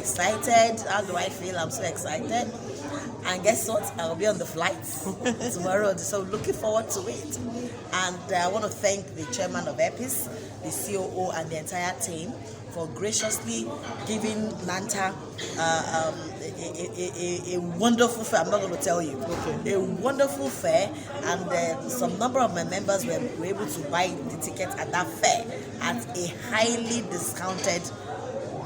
excited. How do I feel? I'm so excited. And guess what? I'll be on the flight tomorrow. So looking forward to it. And I want to thank the chairman of EPIS, the COO, and the entire team for graciously giving NANTA a wonderful fair. I'm not going to tell you. Okay. A wonderful fair, and some number of my members were able to buy the ticket at that fair at a highly discounted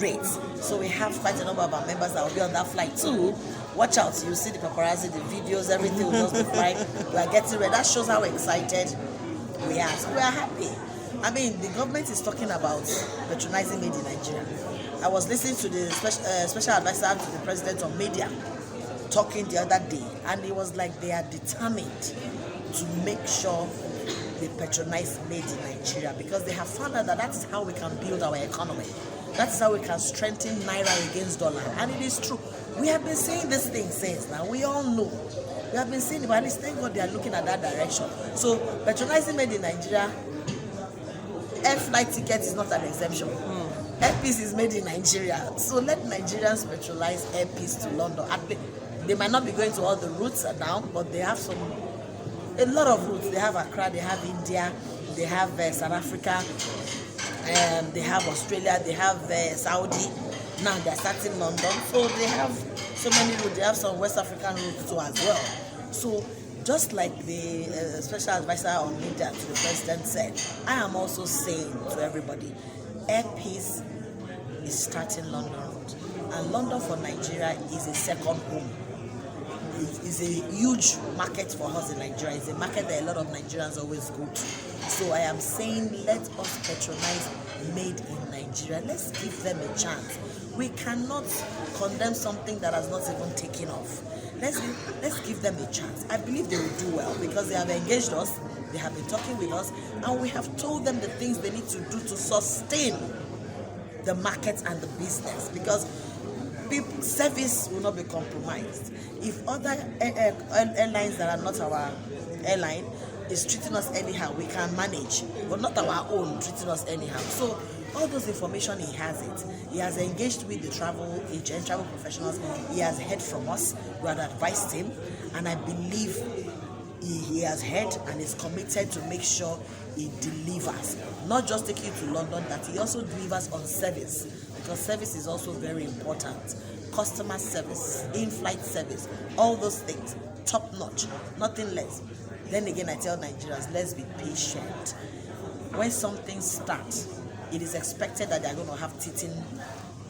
rate. So we have quite a number of our members that will be on that flight too. Watch out, you see the paparazzi, the videos, everything will just be fine. We are getting ready. That shows how excited we are. So we are happy. I mean, the government is talking about patronizing made in Nigeria. I was listening to the special advisor to the president on media talking the other day, and it was like they are determined to make sure they patronize made in Nigeria, because they have found out that is how we can build our economy. That is how we can strengthen Naira against dollar. And it is true. We have been saying this thing since now. We all know. We have been saying it, but at least thank God they are looking at that direction. So patronizing made in Nigeria, air flight ticket is not an exemption. Airpiece is made in Nigeria. So let Nigerians patronize airpiece to London. They might not be going to all the routes now, but they have a lot of routes. They have Accra, they have India, they have South Africa, they have Australia, they have Saudi. Now they're starting London. So they have so many routes. They have some West African routes too as well. So just like the special advisor on media to the president said, I am also saying to everybody, Airpeace is starting London route. And London for Nigeria is a second home. It is a huge market for us in Nigeria. It's a market that a lot of Nigerians always go to. So I am saying, let us patronize made in Nigeria. Let's give them a chance. We cannot condemn something that has not even taken off. Let's give them a chance. I believe they will do well, because they have engaged us, they have been talking with us, and we have told them the things they need to do to sustain the market and the business, because service will not be compromised. If other airlines that are not our airline is treating us anyhow, we can manage, but not our own treating us anyhow. So all those information, he has it. He has engaged with the travel agent, travel professionals. He has heard from us. We have advised him, and I believe he has heard and is committed to make sure he delivers. Not just take you to London, that he also delivers on service, because service is also very important. Customer service, in-flight service, all those things, top notch, nothing less. Then again, I tell Nigerians, let's be patient. When something starts, it is expected that they are going to have teething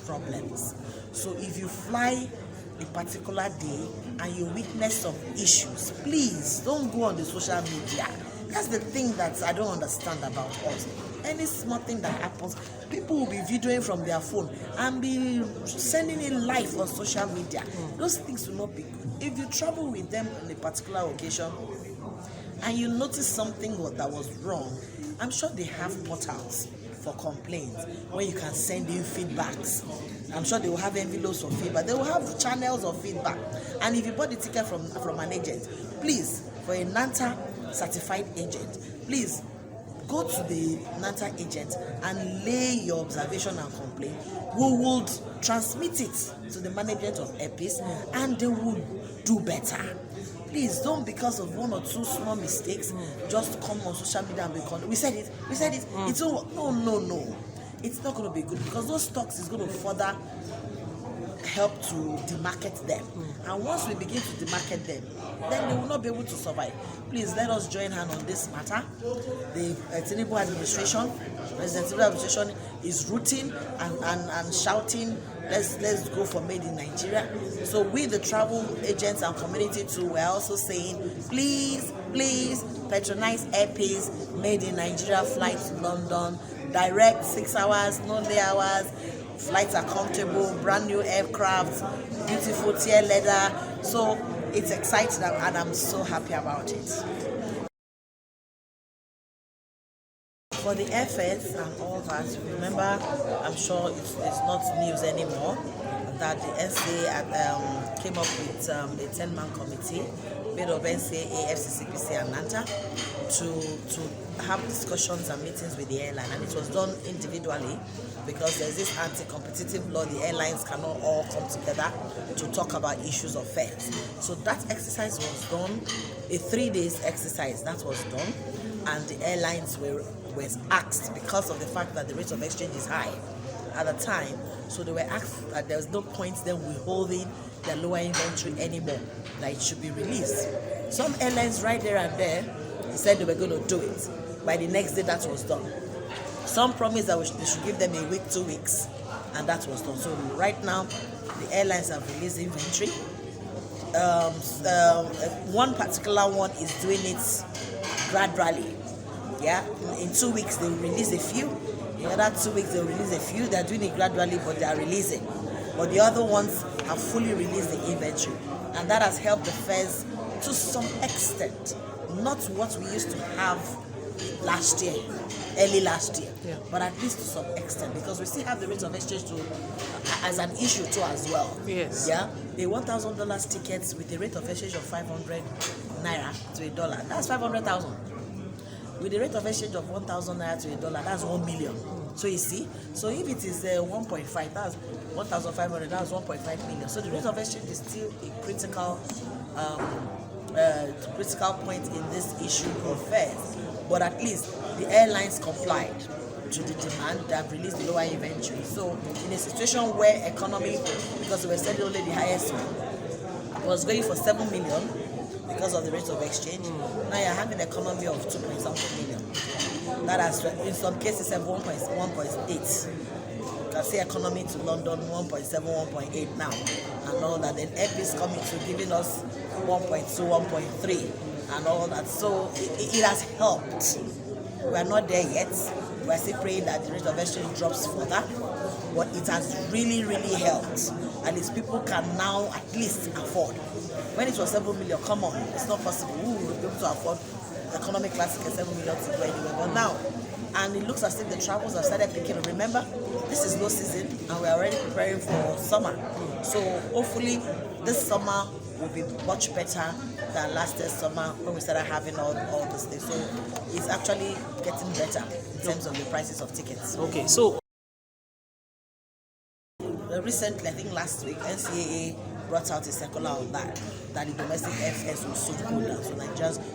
problems. So if you fly a particular day and you witness some issues, please don't go on the social media. That's the thing that I don't understand about us. Any small thing that happens, people will be videoing from their phone and be sending it live on social media. Those things will not be good. If you travel with them on a particular occasion and you notice something that was wrong, I'm sure they have portals for complaints where you can send in feedbacks. I'm sure they will have envelopes for feedback. They will have channels of feedback. And if you bought the ticket from an agent, please, for a NANTA certified agent, please go to the NANTA agent and lay your observation and complaint. We would transmit it to the management of EPIS, and they will do better. Please don't, because of one or two small mistakes, just come on social media and be we said it. It's all, no. It's not going to be good, because those stocks is going to further help to demarket them. And once we begin to demarket them, then they will not be able to survive. Please let us join hands on this matter. The Tinubu administration, President Tinubu administration is rooting and shouting, let's go for made in Nigeria. So we, the travel agents and community too, we're also saying, please patronize Airpeace made in Nigeria flight to London, direct 6 hours, no lay hours. Flights are comfortable, brand new aircraft, beautiful tier leather. So it's exciting, and I'm so happy about it. For the airfares and all that, remember, I'm sure it's not news anymore, that the NCA came up with a 10-man committee made of NCAA, FCCPC, and NANTA to have discussions and meetings with the airline, and it was done individually because there's this anti-competitive law. The airlines cannot all come together to talk about issues of fares. So that exercise was done, a 3 days exercise that was done, and the airlines were asked, because of the fact that the rate of exchange is high at the time, so they were asked that there was no point then withholding the lower inventory anymore, that it should be released. Some airlines right there and there said they were going to do it. By the next day, that was done. Some promised that they should give them a week, 2 weeks, and that was done. So right now, the airlines have released inventory. One particular one is doing it gradually. Yeah, in 2 weeks they will release a few. In another 2 weeks they will release a few. They are doing it gradually, but they are releasing. But the other ones have fully released the inventory, and that has helped the fares to some extent. Not what we used to have last year, early last year, but at least to some extent, because we still have the rate of exchange as an issue too as well. Yes. Yeah, a $1,000 tickets with a rate of exchange of 500 naira to a dollar, that's 500,000. With the rate of exchange of 1,000 naira to a dollar, that's 1 million. So you see, so if it is 1.5, that's 1,500, that's 1.5 million. So the rate of exchange is still a critical point in this issue of fares. But at least the airlines complied to the demand. They have released the lower inventory. So in a situation where economy, because we were selling only the highest one, was going for 7 million because of the rate of exchange. Now you're having an economy of 2.something million. That has, in some cases, 1.8. You can see economy to London 1.7, 1.8 now, and all that. Then EP is coming to giving us 1.2, 1.3, and all that. So it has helped. We are not there yet. We are still praying that the rate of exchange drops further, but it has really, really helped. At least people can now at least afford. When it was 7 million, come on, it's not possible. Who will be able to afford economic classic at 7 million to go anywhere? But now, and it looks as if the travels have started picking up. Remember, this is low season, and we're already preparing for summer. So hopefully, this summer will be much better than last year's summer when we started having all this things. So it's actually getting better in terms of the prices of tickets. Okay, so recently, I think last week, NCAA brought out a circular on that the domestic FS will soon go down.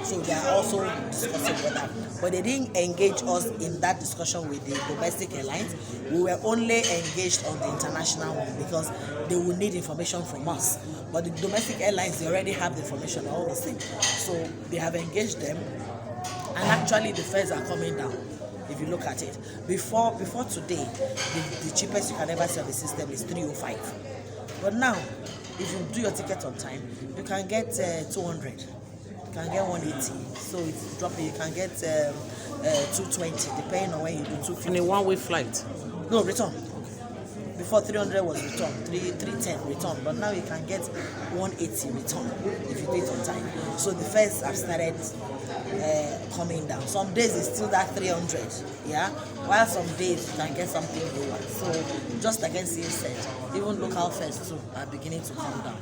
So they are also discussing with that. But they didn't engage us in that discussion with the domestic airlines. We were only engaged on the international one because they will need information from us. But the domestic airlines, they already have the information, all the same. So they have engaged them, and actually the fares are coming down. If you look at it, before today, the cheapest you can ever see on the system is 305. But now, if you do your ticket on time, you can get 200, you can get 180. So it's dropping. You can get 220, depending on when you do 250. in a one-way flight. No, return. Before 300 was return, 310 return, but now you can get 180 return if you do it on time. So the fares have started coming down. Some days it's still that 300, yeah, while some days you can get something lower. So just like NCA said, even local fares too are beginning to come down.